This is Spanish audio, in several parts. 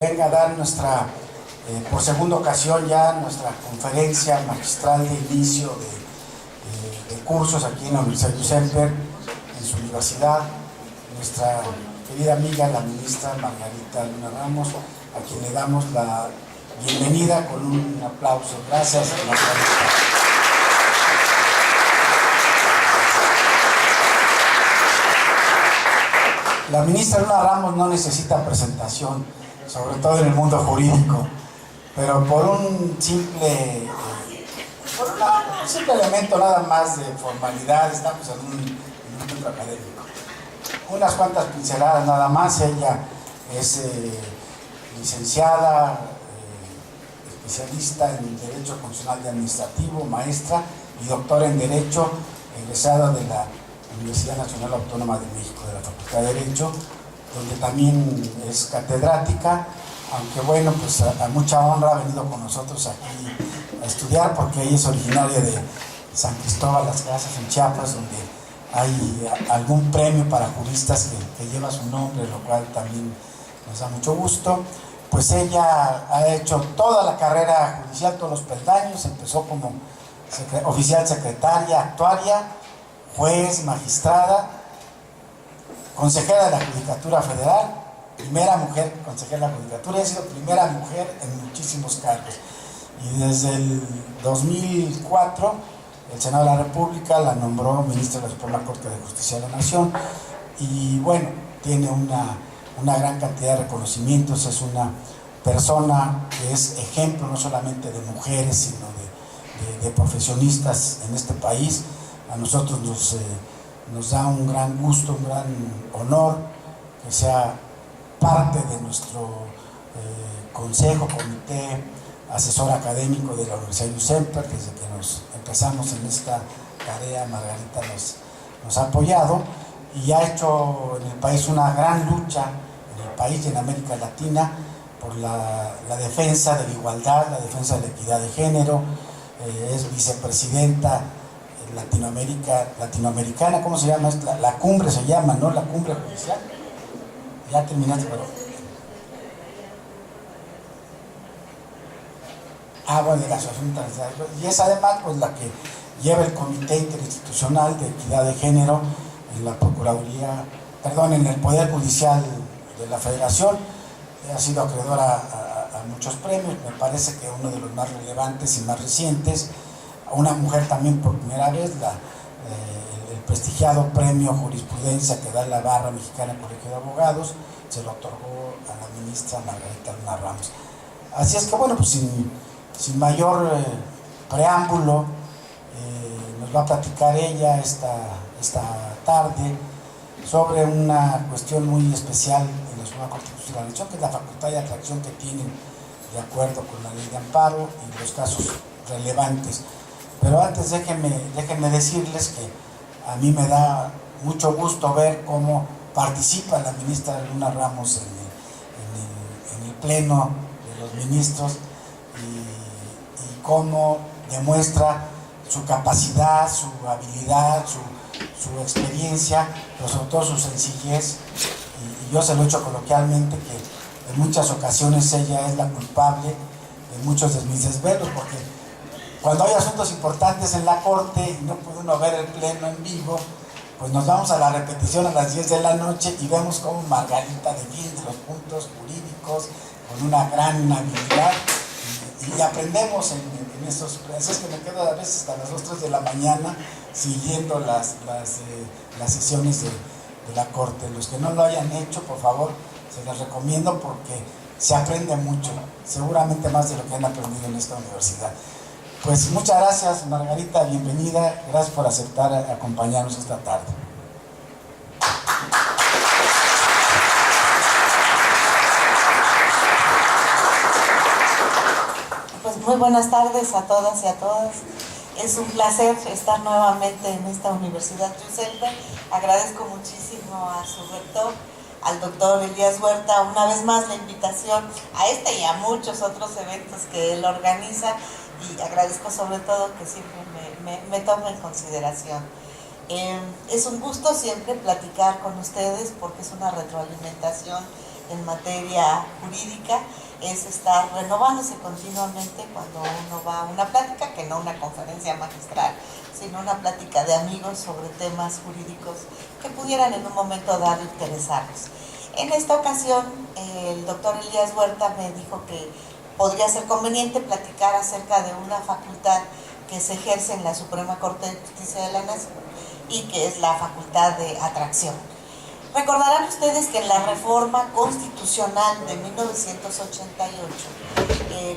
Venga a dar por segunda ocasión ya nuestra conferencia magistral de inicio de cursos aquí en la Universidad de Semper, en su universidad, nuestra querida amiga, la ministra Margarita Luna Ramos, a quien le damos la bienvenida con un aplauso. Gracias, Margarita. La ministra Luna Ramos no necesita presentación, sobre todo en el mundo jurídico, pero por un simple elemento nada más de formalidad, estamos en un centro académico. Unas cuantas pinceladas nada más. Ella es licenciada, especialista en Derecho Constitucional y Administrativo, maestra y doctora en Derecho, egresada de la Universidad Nacional Autónoma de México, de la Facultad de Derecho, donde también es catedrática, aunque bueno, pues a mucha honra ha venido con nosotros aquí a estudiar, porque ella es originaria de San Cristóbal Las Casas, en Chiapas, donde hay algún premio para juristas que lleva su nombre, lo cual también nos da mucho gusto. Pues ella ha hecho toda la carrera judicial, todos los peldaños. Empezó como oficial secretaria, actuaria, juez, magistrada, consejera de la Judicatura Federal, primera mujer consejera de la Judicatura, y ha sido primera mujer en muchísimos cargos. Y desde el 2004, el Senado de la República la nombró ministra de la Suprema Corte de Justicia de la Nación, y bueno, tiene una gran cantidad de reconocimientos. Es una persona que es ejemplo no solamente de mujeres, sino de profesionistas en este país. A nosotros nos da un gran gusto, un gran honor que sea parte de nuestro consejo, comité asesor académico de la Universidad de Semper. Desde que nos empezamos en esta tarea, Margarita nos ha apoyado y ha hecho en el país una gran lucha, en el país y en América Latina, por la defensa de la igualdad, la defensa de la equidad de género. Es vicepresidenta latinoamericana, ¿cómo se llama? La cumbre se llama, ¿no? La cumbre judicial. Ya terminaste, pero... bueno, de la asociación internacional. Y es además pues la que lleva el Comité Interinstitucional de Equidad de Género en la Procuraduría, en el Poder Judicial de la Federación. Ha sido acreedora a muchos premios, me parece que uno de los más relevantes y más recientes. A una mujer también por primera vez, el prestigiado premio Jurisprudencia que da la Barra Mexicana del Colegio de Abogados, se lo otorgó a la ministra Margarita Luna Ramos. Así es que bueno, pues sin mayor preámbulo, nos va a platicar ella esta tarde sobre una cuestión muy especial en la Suprema Corte de Justicia de la Nación, que es la facultad de atracción que tienen de acuerdo con la ley de amparo y los casos relevantes. Pero antes déjenme decirles que a mí me da mucho gusto ver cómo participa la ministra Luna Ramos en el pleno de los ministros y cómo demuestra su capacidad, su habilidad, su experiencia, pero sobre todo su sencillez. Y yo se lo he dicho coloquialmente, que en muchas ocasiones ella es la culpable de muchos de mis desvelos, porque cuando hay asuntos importantes en la Corte y no puede uno ver el pleno en vivo, pues nos vamos a la repetición a las 10 de la noche y vemos cómo Margarita defiende los puntos jurídicos con una gran habilidad y aprendemos en esos. Así es que me quedo a veces hasta las 2, 3 de la mañana siguiendo las sesiones de la Corte. Los que no lo hayan hecho, por favor, se les recomiendo, porque se aprende mucho, seguramente más de lo que han aprendido en esta universidad. Pues muchas gracias, Margarita, bienvenida, gracias por aceptar acompañarnos esta tarde. Pues muy buenas tardes a todas y a todos. Es un placer estar nuevamente en esta Universidad de Semper. Agradezco muchísimo a su rector, al doctor Elías Huerta, una vez más la invitación a este y a muchos otros eventos que él organiza, y agradezco sobre todo que siempre me tome en consideración. Es un gusto siempre platicar con ustedes, porque es una retroalimentación en materia jurídica es estar renovándose continuamente cuando uno va a una plática, que no una conferencia magistral, sino una plática de amigos sobre temas jurídicos que pudieran en un momento dado interesarnos. En esta ocasión, el doctor Elías Huerta me dijo que podría ser conveniente platicar acerca de una facultad que se ejerce en la Suprema Corte de Justicia de la Nación y que es la facultad de atracción. Recordarán ustedes que en la reforma constitucional de 1988,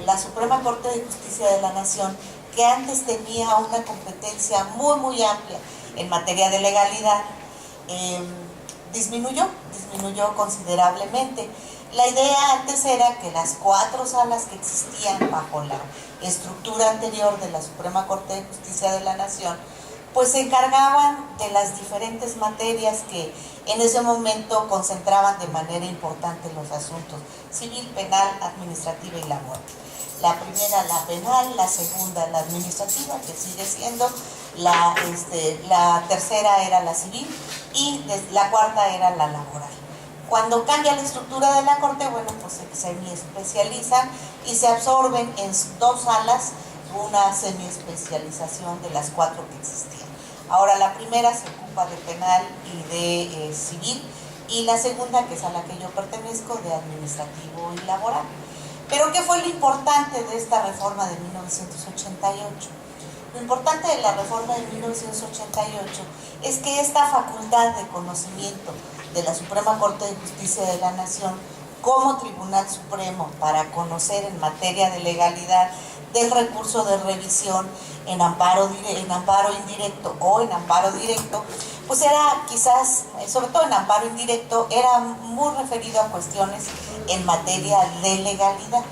la Suprema Corte de Justicia de la Nación, que antes tenía una competencia muy amplia en materia de legalidad, disminuyó considerablemente. La idea antes era que las 4 salas que existían bajo la estructura anterior de la Suprema Corte de Justicia de la Nación, pues se encargaban de las diferentes materias que en ese momento concentraban de manera importante los asuntos civil, penal, administrativa y laboral. La primera la penal, la segunda la administrativa, que sigue siendo, la tercera era la civil y la cuarta era la laboral. Cuando cambia la estructura de la Corte, bueno, pues se semiespecializan y se absorben en 2 salas una semiespecialización de las 4 que existían. Ahora la primera se ocupa de penal y de civil, y la segunda, que es a la que yo pertenezco, de administrativo y laboral. Pero ¿qué fue lo importante de esta reforma de 1988? Lo importante de la reforma de 1988 es que esta facultad de conocimiento de la Suprema Corte de Justicia de la Nación como Tribunal Supremo para conocer en materia de legalidad del recurso de revisión en amparo indirecto o en amparo directo, pues era quizás, sobre todo en amparo indirecto, era muy referido a cuestiones en materia de legalidad.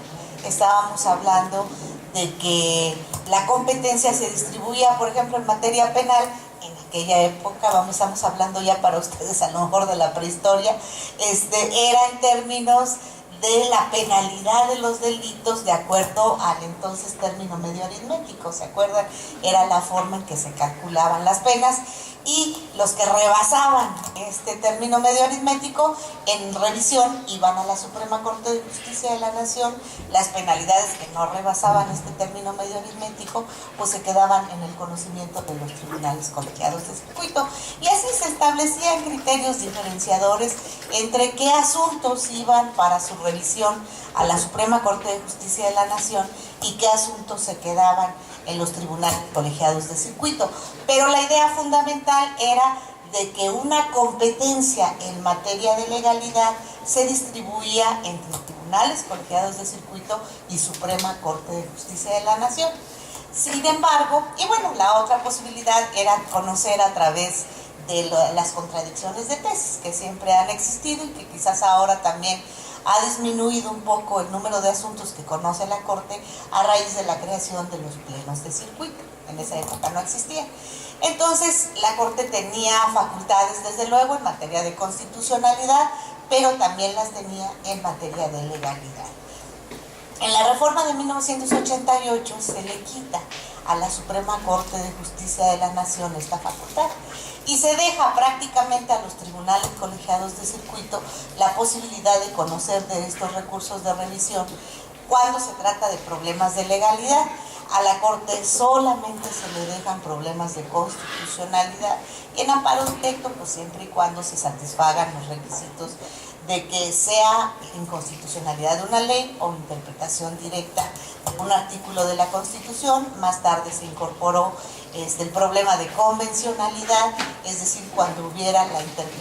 Estábamos hablando de que la competencia se distribuía, por ejemplo, en materia penal, en aquella época, estamos hablando ya para ustedes a lo mejor de la prehistoria, era en términos de la penalidad de los delitos de acuerdo al entonces término medio aritmético, ¿se acuerdan? Era la forma en que se calculaban las penas, y los que rebasaban este término medio aritmético en revisión iban a la Suprema Corte de Justicia de la Nación. Las penalidades que no rebasaban este término medio aritmético pues se quedaban en el conocimiento de los tribunales colegiados de circuito, y así se establecían criterios diferenciadores entre qué asuntos iban para su revisión a la Suprema Corte de Justicia de la Nación y qué asuntos se quedaban en los tribunales colegiados de circuito. Pero la idea fundamental era de que una competencia en materia de legalidad se distribuía entre tribunales colegiados de circuito y Suprema Corte de Justicia de la Nación. Sin embargo, y bueno, la otra posibilidad era conocer a través de las contradicciones de tesis que siempre han existido y que quizás ahora también ha disminuido un poco el número de asuntos que conoce la Corte a raíz de la creación de los plenos de circuito. En esa época no existía. Entonces, la Corte tenía facultades, desde luego, en materia de constitucionalidad, pero también las tenía en materia de legalidad. En la reforma de 1988 se le quita a la Suprema Corte de Justicia de la Nación esta facultad y se deja prácticamente a los tribunales colegiados de circuito la posibilidad de conocer de estos recursos de revisión cuando se trata de problemas de legalidad. A la Corte solamente se le dejan problemas de constitucionalidad, y en amparo directo, pues siempre y cuando se satisfagan los requisitos de que sea inconstitucionalidad de una ley o interpretación directa de un artículo de la Constitución. Más tarde se incorporó el problema de convencionalidad, es decir, cuando hubiera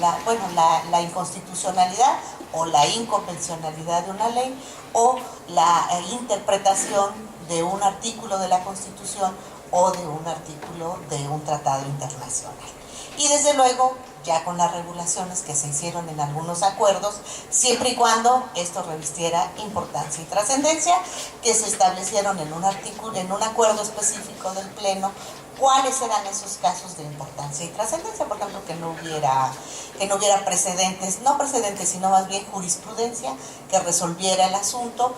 la inconstitucionalidad o la inconvencionalidad de una ley o la interpretación de un artículo de la Constitución o de un artículo de un tratado internacional. Y desde luego, ya con las regulaciones que se hicieron en algunos acuerdos, siempre y cuando esto revistiera importancia y trascendencia, que se establecieron en un acuerdo específico del Pleno cuáles eran esos casos de importancia y trascendencia, por ejemplo, que no hubiera precedentes, no precedentes, sino más bien jurisprudencia que resolviera el asunto,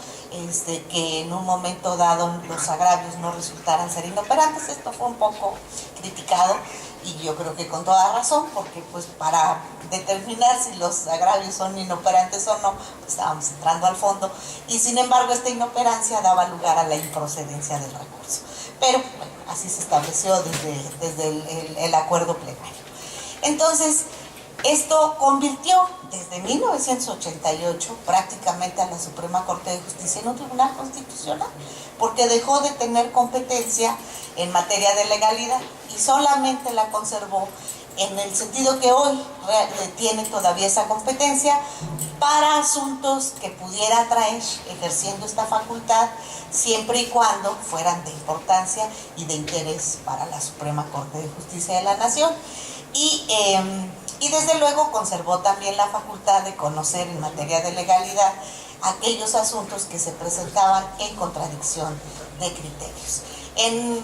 que en un momento dado los agravios no resultaran ser inoperantes. Esto fue un poco criticado y yo creo que con toda razón, porque pues para determinar si los agravios son inoperantes o no, pues estábamos entrando al fondo, y sin embargo esta inoperancia daba lugar a la improcedencia del recurso. Pero bueno, así se estableció desde el acuerdo plenario. Entonces, esto convirtió desde 1988 prácticamente a la Suprema Corte de Justicia en un tribunal constitucional, porque dejó de tener competencia en materia de legalidad y solamente la conservó en el sentido que hoy tiene todavía esa competencia para asuntos que pudiera traer, ejerciendo esta facultad, siempre y cuando fueran de importancia y de interés para la Suprema Corte de Justicia de la Nación. Y desde luego conservó también la facultad de conocer en materia de legalidad aquellos asuntos que se presentaban en contradicción de criterios. En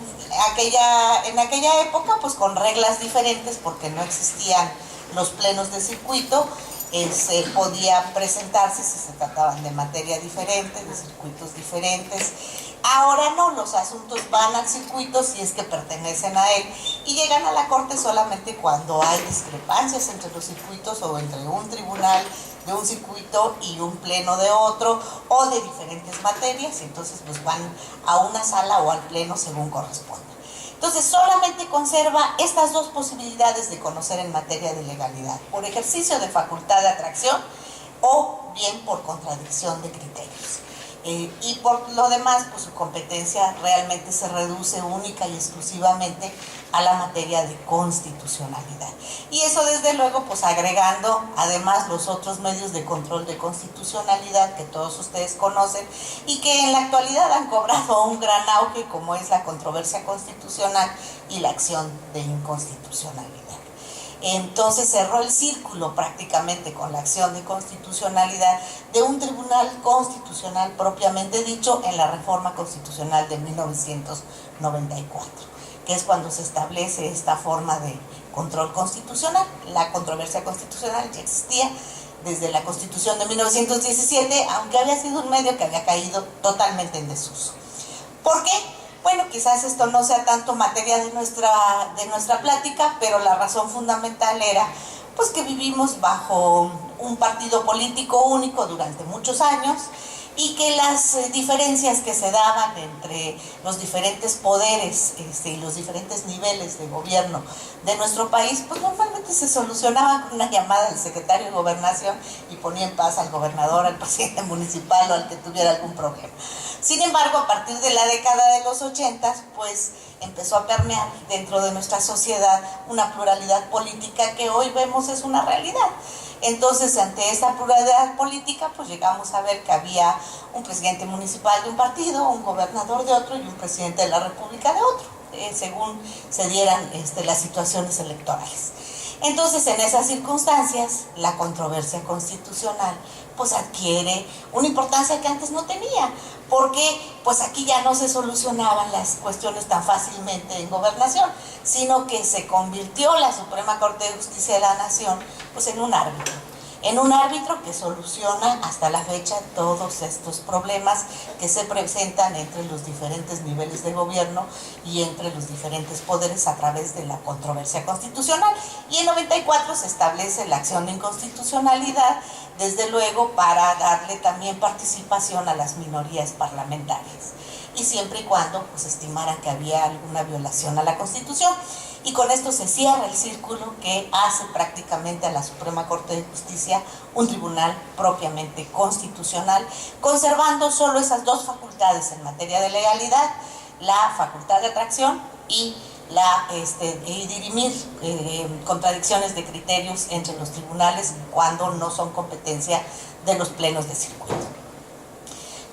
aquella época, pues con reglas diferentes, porque no existían los plenos de circuito, se podía presentarse si se trataban de materia diferente, de circuitos diferentes. Ahora no, los asuntos van al circuito si es que pertenecen a él y llegan a la Corte solamente cuando hay discrepancias entre los circuitos o entre un tribunal de un circuito y un pleno de otro, o de diferentes materias, y entonces pues van a una sala o al pleno según corresponda. Entonces solamente conserva estas dos posibilidades de conocer en materia de legalidad: por ejercicio de facultad de atracción o bien por contradicción de criterios. Y por lo demás, pues su competencia realmente se reduce única y exclusivamente a la materia de constitucionalidad. Y eso desde luego, pues agregando además los otros medios de control de constitucionalidad que todos ustedes conocen y que en la actualidad han cobrado un gran auge, como es la controversia constitucional y la acción de inconstitucionalidad. Entonces cerró el círculo prácticamente con la acción de constitucionalidad de un tribunal constitucional propiamente dicho en la reforma constitucional de 1994, que es cuando se establece esta forma de control constitucional. La controversia constitucional ya existía desde la Constitución de 1917, aunque había sido un medio que había caído totalmente en desuso. ¿Por qué? Bueno, quizás esto no sea tanto materia de nuestra plática, pero la razón fundamental era pues que vivimos bajo un partido político único durante muchos años y que las diferencias que se daban entre los diferentes poderes y los diferentes niveles de gobierno de nuestro país, pues normalmente se solucionaban con una llamada del secretario de Gobernación y ponía en paz al gobernador, al presidente municipal o al que tuviera algún problema. Sin embargo, a partir de la década de los 80, pues empezó a permear dentro de nuestra sociedad una pluralidad política que hoy vemos es una realidad. Entonces, ante esta pluralidad política, pues llegamos a ver que había un presidente municipal de un partido, un gobernador de otro y un presidente de la República de otro, según se dieran las situaciones electorales. Entonces, en esas circunstancias, la controversia constitucional pues adquiere una importancia que antes no tenía, porque pues aquí ya no se solucionaban las cuestiones tan fácilmente en gobernación, sino que se convirtió la Suprema Corte de Justicia de la Nación pues en un árbitro que soluciona hasta la fecha todos estos problemas que se presentan entre los diferentes niveles de gobierno y entre los diferentes poderes a través de la controversia constitucional. Y en 94 se establece la acción de inconstitucionalidad, desde luego para darle también participación a las minorías parlamentarias, y siempre y cuando pues estimaran que había alguna violación a la Constitución. Y con esto se cierra el círculo que hace prácticamente a la Suprema Corte de Justicia un tribunal propiamente constitucional, conservando solo esas dos facultades en materia de legalidad: la facultad de atracción y dirimir contradicciones de criterios entre los tribunales cuando no son competencia de los plenos de circuito.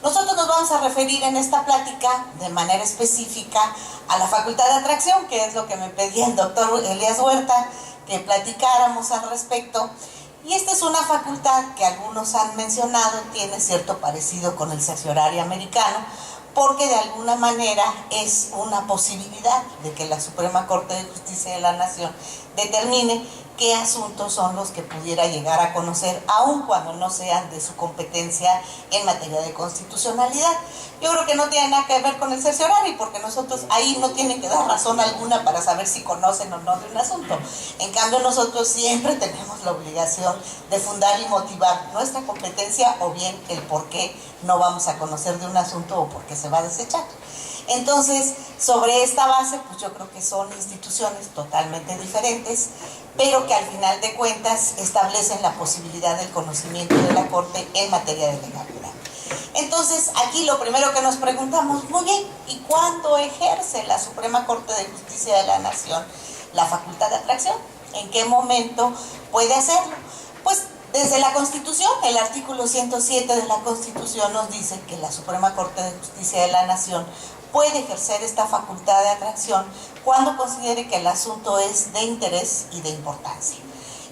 Nosotros nos vamos a referir en esta plática de manera específica a la facultad de atracción, que es lo que me pedía el doctor Elías Huerta que platicáramos al respecto. Y esta es una facultad que algunos han mencionado, tiene cierto parecido con el cerciorario americano, porque de alguna manera es una posibilidad de que la Suprema Corte de Justicia de la Nación determine qué asuntos son los que pudiera llegar a conocer, aun cuando no sean de su competencia en materia de constitucionalidad. Yo creo que no tiene nada que ver con el cerciorari, porque nosotros ahí no tienen que dar razón alguna para saber si conocen o no de un asunto. En cambio, nosotros siempre tenemos la obligación de fundar y motivar nuestra competencia, o bien el por qué no vamos a conocer de un asunto o por qué se va a desechar. Entonces, sobre esta base, pues yo creo que son instituciones totalmente diferentes, pero que al final de cuentas establecen la posibilidad del conocimiento de la Corte en materia de legalidad. Entonces, aquí lo primero que nos preguntamos, muy bien, ¿y cuándo ejerce la Suprema Corte de Justicia de la Nación la facultad de atracción? ¿En qué momento puede hacerlo? Pues desde la Constitución, el artículo 107 de la Constitución nos dice que la Suprema Corte de Justicia de la Nación puede ejercer esta facultad de atracción cuando considere que el asunto es de interés y de importancia.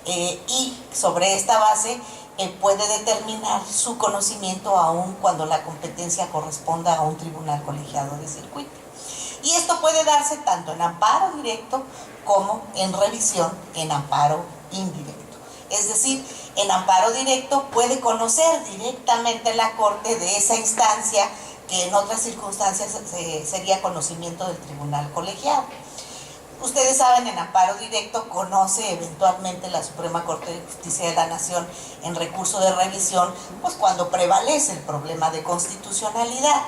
Y sobre esta base puede determinar su conocimiento aún cuando la competencia corresponda a un tribunal colegiado de circuito. Y esto puede darse tanto en amparo directo como en revisión en amparo indirecto. Es decir, en amparo directo puede conocer directamente la Corte de esa instancia que en otras circunstancias sería conocimiento del tribunal colegiado. Ustedes saben, en amparo directo conoce eventualmente la Suprema Corte de Justicia de la Nación en recurso de revisión, pues cuando prevalece el problema de constitucionalidad.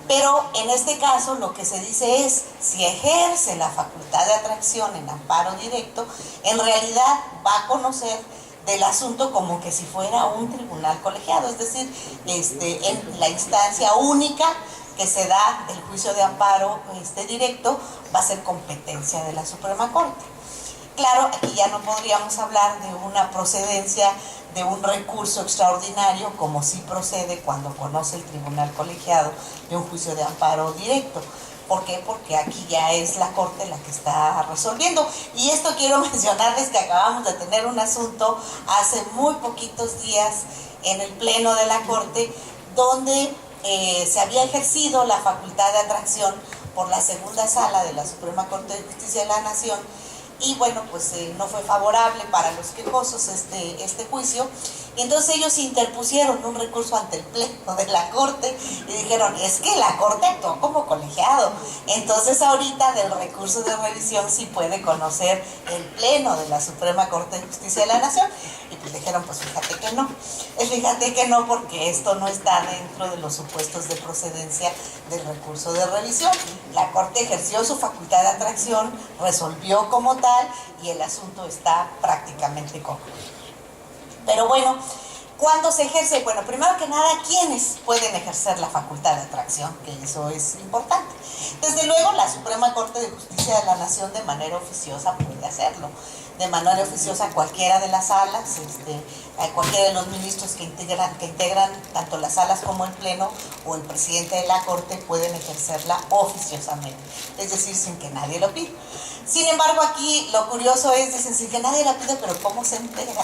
Pero en este caso lo que se dice es, si ejerce la facultad de atracción en amparo directo, en realidad va a conocer del asunto como que si fuera un tribunal colegiado, es decir, en la instancia única que se da del juicio de amparo directo va a ser competencia de la Suprema Corte. Claro, aquí ya no podríamos hablar de una procedencia de un recurso extraordinario, como sí procede cuando conoce el tribunal colegiado de un juicio de amparo directo. ¿Por qué? Porque aquí ya es la Corte la que está resolviendo. Y esto quiero mencionarles que acabamos de tener un asunto hace muy poquitos días en el Pleno de la Corte, donde se había ejercido la facultad de atracción por la segunda sala de la Suprema Corte de Justicia de la Nación, y bueno, pues no fue favorable para los quejosos este juicio, y entonces ellos interpusieron un recurso ante el Pleno de la Corte y dijeron, es que la Corte actuó como colegiado, entonces ahorita del recurso de revisión sí puede conocer el Pleno de la Suprema Corte de Justicia de la Nación. Y pues dijeron, pues fíjate que no, porque esto no está dentro de los supuestos de procedencia del recurso de revisión. La Corte ejerció su facultad de atracción, resolvió como tal y el asunto está prácticamente concluido. Pero bueno, ¿cuándo se ejerce? Bueno, primero que nada, ¿quiénes pueden ejercer la facultad de atracción? Que eso es importante. Desde luego, la Suprema Corte de Justicia de la Nación de manera oficiosa puede hacerlo. De manera oficiosa cualquiera de las salas, cualquiera de los ministros que integran tanto las salas como el Pleno o el presidente de la Corte pueden ejercerla oficiosamente, es decir, sin que nadie lo pida. Sin embargo, aquí lo curioso es, dicen, sin que nadie la pida, pero ¿cómo se entera?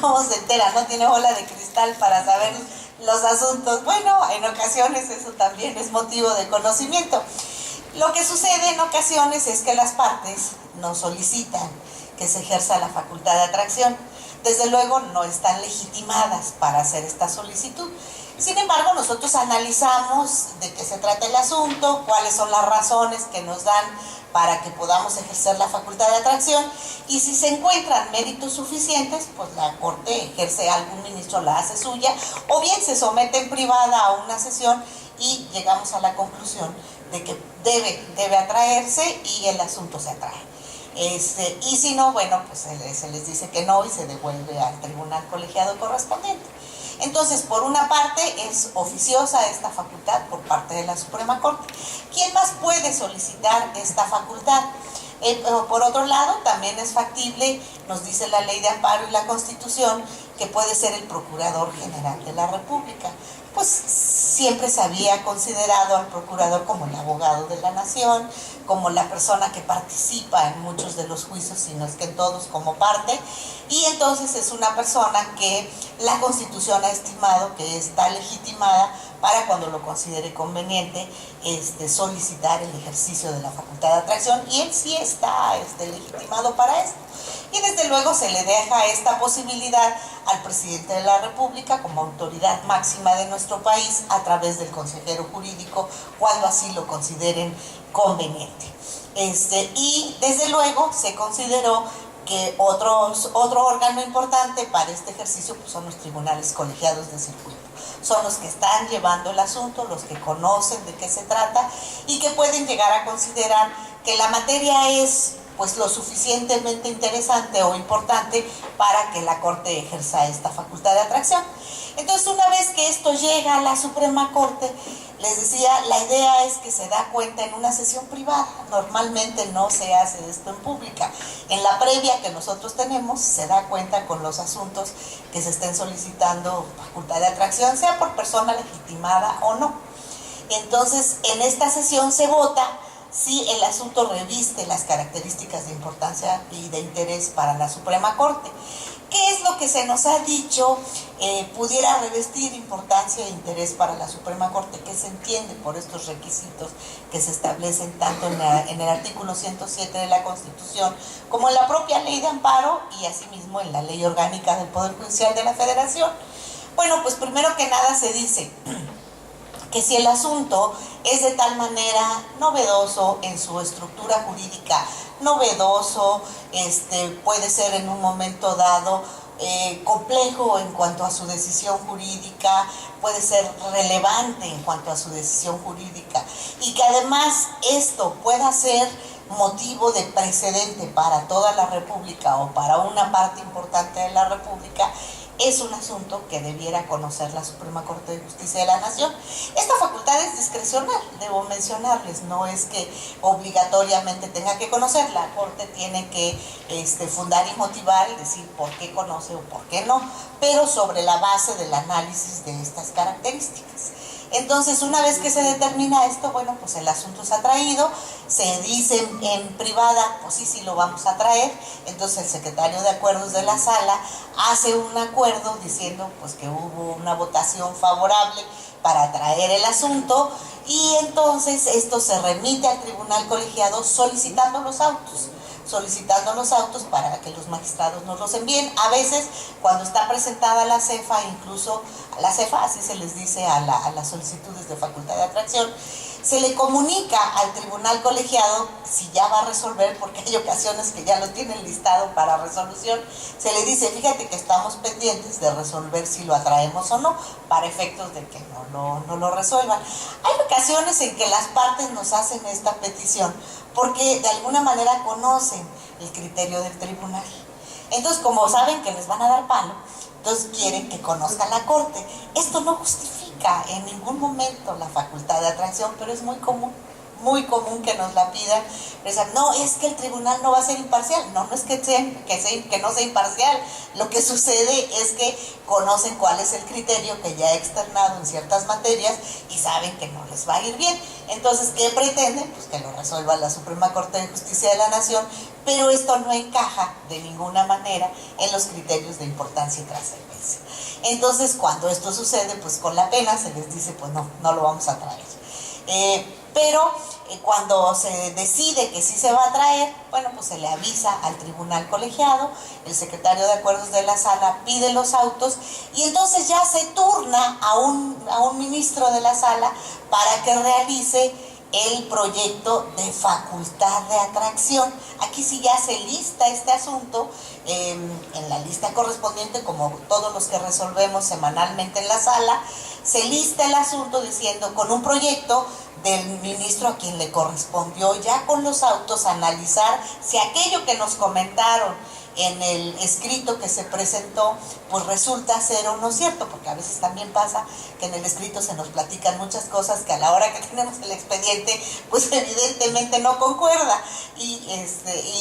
¿Cómo se entera? No tiene bola de cristal para saber los asuntos. Bueno, en ocasiones eso también es motivo de conocimiento. Lo que sucede en ocasiones es que las partes nos solicitan que se ejerza la facultad de atracción. Desde luego no están legitimadas para hacer esta solicitud. Sin embargo, nosotros analizamos de qué se trata el asunto, cuáles son las razones que nos dan para que podamos ejercer la facultad de atracción, y si se encuentran méritos suficientes, pues la Corte ejerce, algún ministro la hace suya, o bien se somete en privada a una sesión y llegamos a la conclusión de que debe atraerse y el asunto se atrae. Y si no, bueno, pues se les dice que no y se devuelve al tribunal colegiado correspondiente. Entonces, por una parte, es oficiosa esta facultad por parte de la Suprema Corte. ¿Quién más puede solicitar esta facultad? Por otro lado, también es factible, nos dice la Ley de Amparo y la Constitución, que puede ser el Procurador General de la República. Pues siempre se había considerado al procurador como el abogado de la nación, como la persona que participa en muchos de los juicios, si no es que en todos como parte, y entonces es una persona que la Constitución ha estimado que está legitimada para cuando lo considere conveniente solicitar el ejercicio de la facultad de atracción, y él sí está legitimado para esto. Y desde luego se le deja esta posibilidad al presidente de la República como autoridad máxima de nuestro país a través del consejero jurídico cuando así lo consideren conveniente. Y desde luego se consideró que otro órgano importante para este ejercicio pues son los tribunales colegiados de circuito. Son los que están llevando el asunto, los que conocen de qué se trata y que pueden llegar a considerar que la materia es pues lo suficientemente interesante o importante para que la Corte ejerza esta facultad de atracción. Entonces, una vez que esto llega a la Suprema Corte, les decía, la idea es que se da cuenta en una sesión privada. Normalmente no se hace esto en pública. En la previa que nosotros tenemos, se da cuenta con los asuntos que se estén solicitando facultad de atracción, sea por persona legitimada o no. Entonces, en esta sesión se vota si el asunto reviste las características de importancia y de interés para la Suprema Corte. ¿Qué es lo que se nos ha dicho pudiera revestir importancia e interés para la Suprema Corte? ¿Qué se entiende por estos requisitos que se establecen tanto en el artículo 107 de la Constitución como en la propia Ley de Amparo y asimismo en la Ley Orgánica del Poder Judicial de la Federación? Bueno, pues primero que nada se dice que si el asunto es de tal manera novedoso en su estructura jurídica, novedoso, puede ser en un momento dado complejo en cuanto a su decisión jurídica, puede ser relevante en cuanto a su decisión jurídica, y que además esto pueda ser motivo de precedente para toda la República o para una parte importante de la República, es un asunto que debiera conocer la Suprema Corte de Justicia de la Nación. Esta facultad es discrecional, debo mencionarles, no es que obligatoriamente tenga que conocer. La Corte tiene que fundar y motivar y decir por qué conoce o por qué no, pero sobre la base del análisis de estas características. Entonces, una vez que se determina esto, bueno, pues el asunto es atraído, se dice en privada, pues sí lo vamos a traer. Entonces el secretario de Acuerdos de la Sala hace un acuerdo diciendo pues que hubo una votación favorable para traer el asunto, y entonces esto se remite al tribunal colegiado solicitando los autos para que los magistrados nos los envíen. A veces, cuando está presentada la CEFA, incluso a la CEFA, así se les dice a las solicitudes de facultad de atracción, se le comunica al tribunal colegiado si ya va a resolver, porque hay ocasiones que ya lo tienen listado para resolución. Se le dice, fíjate que estamos pendientes de resolver si lo atraemos o no, para efectos de que no lo resuelvan. Hay ocasiones en que las partes nos hacen esta petición porque de alguna manera conocen el criterio del tribunal. Entonces, como saben que les van a dar palo, entonces quieren que conozca la Corte. Esto no justifica en ningún momento la facultad de atracción, pero es muy común que nos la pidan. No, es que el tribunal no va a ser imparcial. No es que no sea imparcial. Lo que sucede es que conocen cuál es el criterio que ya ha externado en ciertas materias y saben que no les va a ir bien. Entonces, ¿qué pretenden? Pues que lo resuelva la Suprema Corte de Justicia de la Nación, pero esto no encaja de ninguna manera en los criterios de importancia y trascendencia. Entonces, cuando esto sucede, pues con la pena se les dice, pues no lo vamos a traer. Pero cuando se decide que sí se va a traer, bueno, pues se le avisa al tribunal colegiado, el secretario de Acuerdos de la Sala pide los autos y entonces ya se turna a un ministro de la Sala para que realice el proyecto de facultad de atracción. Aquí sí ya se lista este asunto en la lista correspondiente, como todos los que resolvemos semanalmente en la sala, se lista el asunto diciendo con un proyecto del ministro a quien le correspondió ya con los autos analizar si aquello que nos comentaron en el escrito que se presentó, pues resulta ser o no cierto, porque a veces también pasa que en el escrito se nos platican muchas cosas que a la hora que tenemos el expediente, pues evidentemente no concuerda. Y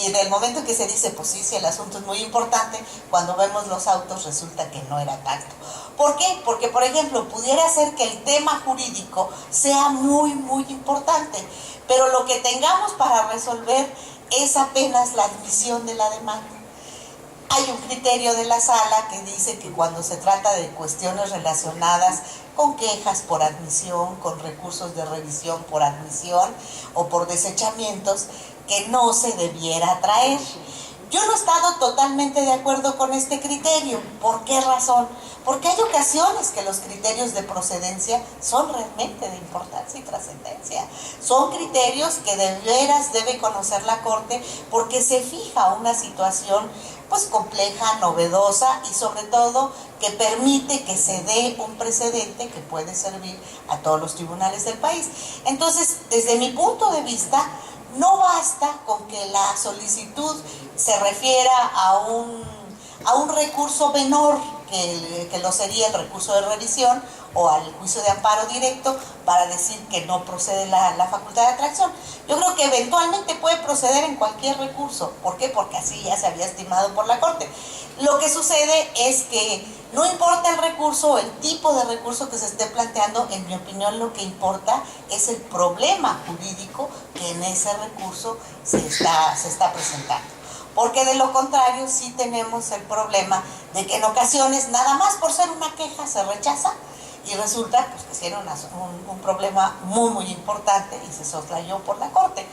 en el momento que se dice, pues sí, el asunto es muy importante, cuando vemos los autos resulta que no era tanto. ¿Por qué? Porque, por ejemplo, pudiera ser que el tema jurídico sea muy importante, pero lo que tengamos para resolver es apenas la admisión de la demanda. Hay un criterio de la sala que dice que cuando se trata de cuestiones relacionadas con quejas por admisión, con recursos de revisión por admisión o por desechamientos, que no se debiera traer. Yo no he estado totalmente de acuerdo con este criterio. ¿Por qué razón? Porque hay ocasiones que los criterios de procedencia son realmente de importancia y trascendencia. Son criterios que de veras debe conocer la Corte porque se fija una situación pues compleja, novedosa y sobre todo que permite que se dé un precedente que puede servir a todos los tribunales del país. Entonces, desde mi punto de vista, no basta con que la solicitud se refiera a un recurso menor, que lo sería el recurso de revisión o al juicio de amparo directo, para decir que no procede la facultad de atracción. Yo creo que eventualmente puede proceder en cualquier recurso. ¿Por qué? Porque así ya se había estimado por la Corte. Lo que sucede es que no importa el recurso, el tipo de recurso que se esté planteando, en mi opinión lo que importa es el problema jurídico que en ese recurso se está presentando. Porque de lo contrario sí tenemos el problema de que en ocasiones nada más por ser una queja se rechaza y resulta pues, que era un problema muy importante y se soslayó por la Corte.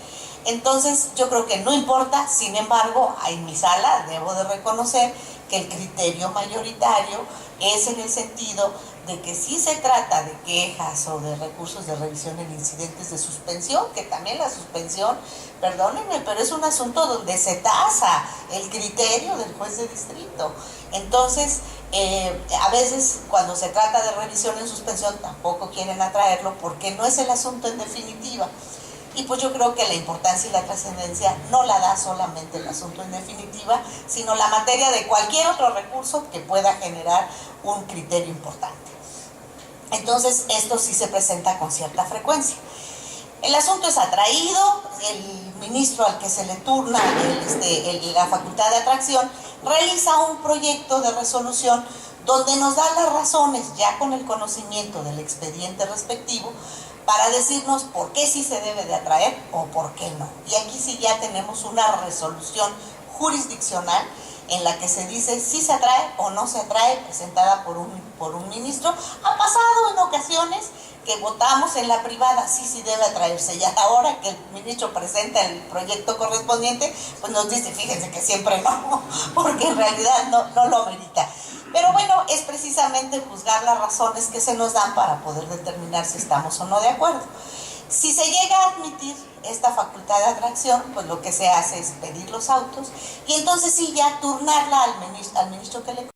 Entonces yo creo que no importa, sin embargo, en mi sala debo de reconocer que el criterio mayoritario es en el sentido de que si se trata de quejas o de recursos de revisión en incidentes de suspensión, que también la suspensión, perdónenme, pero es un asunto donde se tasa el criterio del juez de distrito. Entonces, a veces cuando se trata de revisión en suspensión tampoco quieren atraerlo porque no es el asunto en definitiva. Y pues yo creo que la importancia y la trascendencia no la da solamente el asunto en definitiva, sino la materia de cualquier otro recurso que pueda generar un criterio importante. Entonces, esto sí se presenta con cierta frecuencia. El asunto es atraído, el ministro al que se le turna la facultad de atracción realiza un proyecto de resolución donde nos da las razones, ya con el conocimiento del expediente respectivo, para decirnos por qué sí se debe de atraer o por qué no. Y aquí sí ya tenemos una resolución jurisdiccional en la que se dice si se atrae o no se atrae, presentada por un ministro. Ha pasado en ocasiones que votamos en la privada, sí debe atraerse, y a la hora que el ministro presenta el proyecto correspondiente, pues nos dice, fíjense que siempre no, porque en realidad no lo amerita. Pero bueno, es precisamente juzgar las razones que se nos dan para poder determinar si estamos o no de acuerdo. Si se llega a admitir esta facultad de atracción, pues lo que se hace es pedir los autos y entonces sí ya turnarla al ministro que le